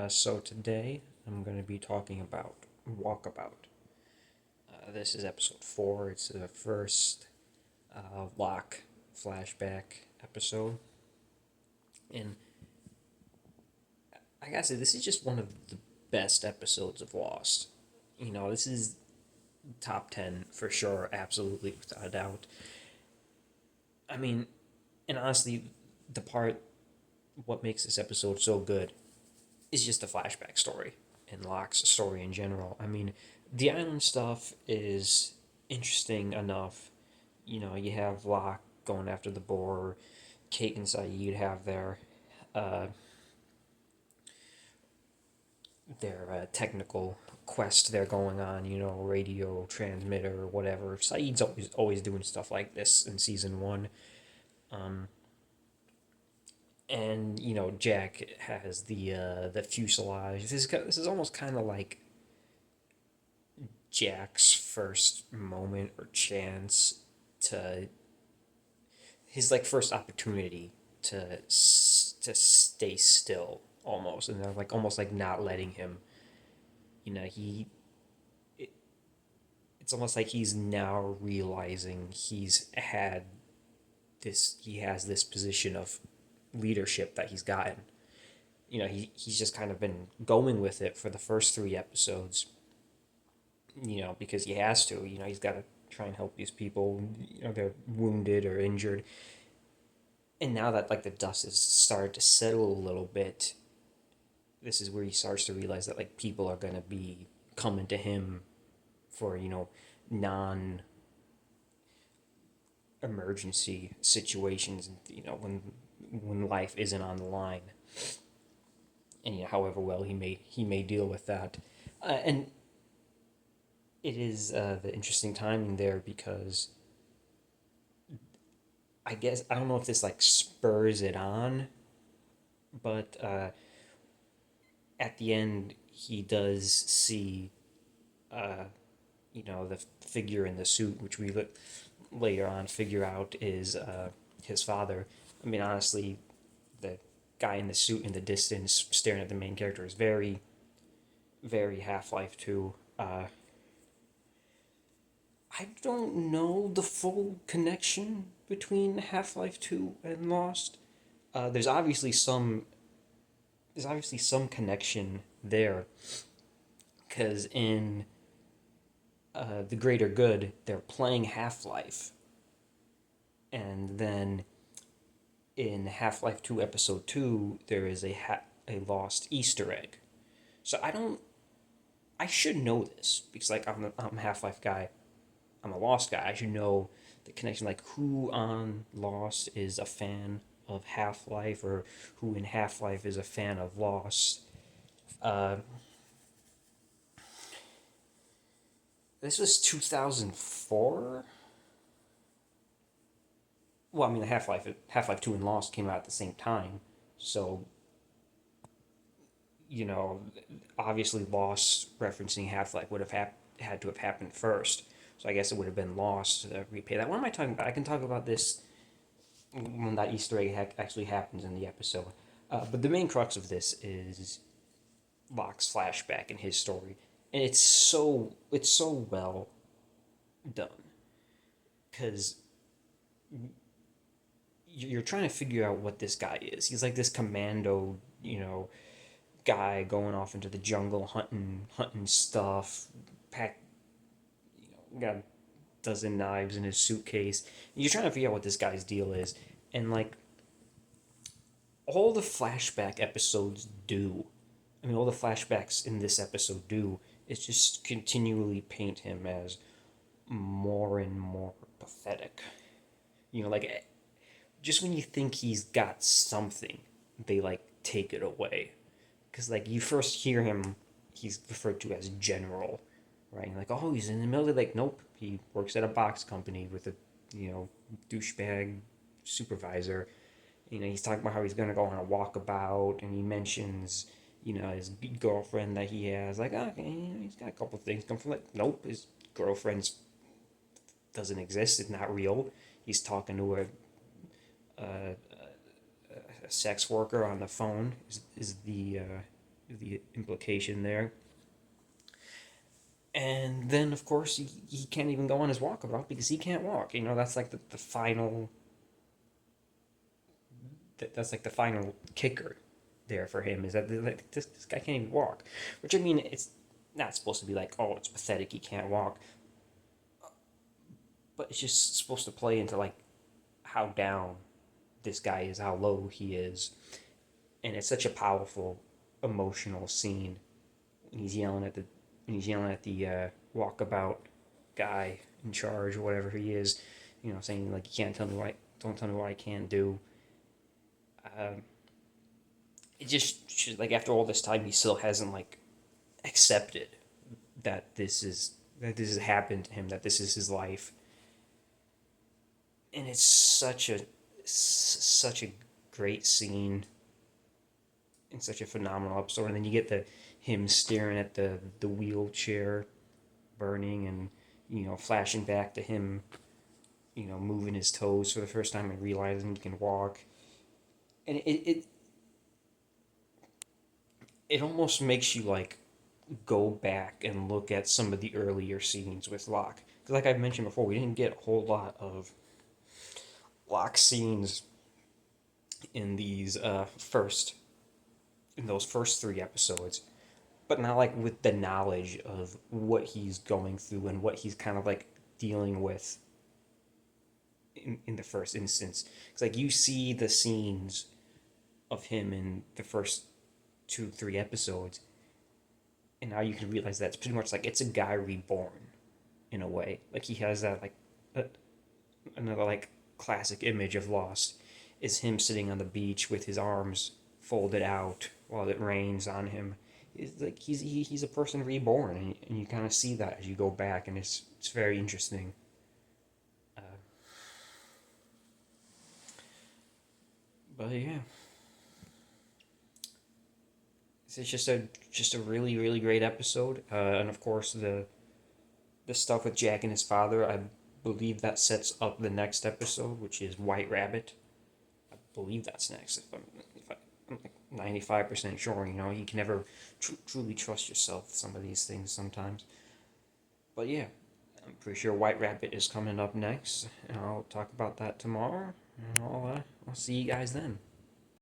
So today I'm going to be talking about Walkabout. This is episode 4. It's the first Lock flashback episode. And I gotta say, this is just one of the best episodes of Lost. This is top 10 for sure, absolutely, without a doubt. I mean, and honestly, the part, what makes this episode so good is just the flashback story and Locke's story in general. I mean, the island stuff is interesting enough. You have Locke going after the boar, Kate and Saeed have uh, their technical quest they're going on. Radio transmitter or whatever. Saeed's always doing stuff like this in season one. Um, and Jack has the fuselage. This is almost kind of like Jack's first moment or chance to his like first opportunity to stay still almost, and they're like almost like not letting him. He it, it's almost like he's now realizing he has this position of leadership that he's gotten. He's just kind of been going with it for the first 3 episodes, because he has to. He's got to try and help these people. They're wounded or injured. And now that like the dust has started to settle a little bit, this is where he starts to realize that like people are gonna be coming to him for non emergency situations. When life isn't on the line, and however well he may deal with that, and it is the interesting timing there because I guess I don't know if this like spurs it on, but at the end he does see uh, the figure in the suit, which we later on figure out is his father. I mean, honestly, the guy in the suit in the distance staring at the main character is very, very Half Life 2. I don't know the full connection between Half Life 2 and Lost. There's obviously some connection there because in the greater good they're playing Half Life, and then in Half Life 2 Episode 2 there is a lost Easter egg. So I should know this because like I'm a Half Life guy. I'm a Lost guy. I should know the connection. Like who on Lost is a fan of Half Life, or who in Half Life is a fan of Lost. Uh, this was 2004. Well, I mean, Half Life 2 and Lost came out at the same time, so you know, obviously Lost referencing Half Life would have had to have happened first. So I guess it would have been Lost to repay that. What am I talking about? I can talk about this when that Easter egg actually happens in the episode. But the main crux of this is Locke's flashback and his story, and it's so well done because you're trying to figure out what this guy is. He's like this commando, guy going off into the jungle hunting stuff. Pack, got a dozen knives in his suitcase. And you're trying to figure out what this guy's deal is, and like all the flashback episodes do. I mean, all the flashbacks in this episode do is just continually paint him as more and more pathetic. Like just when you think he's got something, they like take it away. Because like you first hear him, he's referred to as general, right? And like, oh, he's in the military. Like, nope, he works at a box company with a douchebag supervisor. He's talking about how he's gonna go on a walkabout, and he mentions his girlfriend that he has. Like, okay, he's got a couple things come from. Like, nope, his girlfriend's doesn't exist. It's not real. He's talking to a sex worker on the phone. Is the the implication there. And then, of course, he can't even go on his walkabout because he can't walk. That's like the final. That's like the final kicker there for him is that like, this guy can't even walk. Which, I mean, it's not supposed to be like, oh, it's pathetic, he can't walk. But it's just supposed to play into like how down this guy is, how low he is. And it's such a powerful, emotional scene when he's yelling at the walkabout guy in charge or whatever he is, saying like you can't tell me what don't tell me what I can't do. Um, it just like after all this time, he still hasn't like accepted that this has happened to him, that this is his life, and it's such a great scene and such a phenomenal episode. And then you get the him staring at the wheelchair burning, and flashing back to him, moving his toes for the first time and realizing he can walk. And it almost makes you like go back and look at some of the earlier scenes with Locke. Because like I mentioned before, we didn't get a whole lot of Locke scenes in those first three episodes, but not like with the knowledge of what he's going through and what he's kind of like dealing with in the first instance. Because like you see the scenes of him in the first two, three episodes, and now you can realize that it's pretty much like it's a guy reborn in a way. Like he has that like a, another like classic image of Lost is him sitting on the beach with his arms folded out while it rains on him. It's like he's a person reborn, and you kind of see that as you go back, and it's very interesting. Uh, but yeah, it's just a really really great episode, and of course the stuff with Jack and his father. I believe that sets up the next episode, which is White Rabbit. I believe that's next. I'm like 95% sure. You can never truly trust yourself with some of these things sometimes. But yeah, I'm pretty sure White Rabbit is coming up next, and I'll talk about that tomorrow. And I'll see you guys then.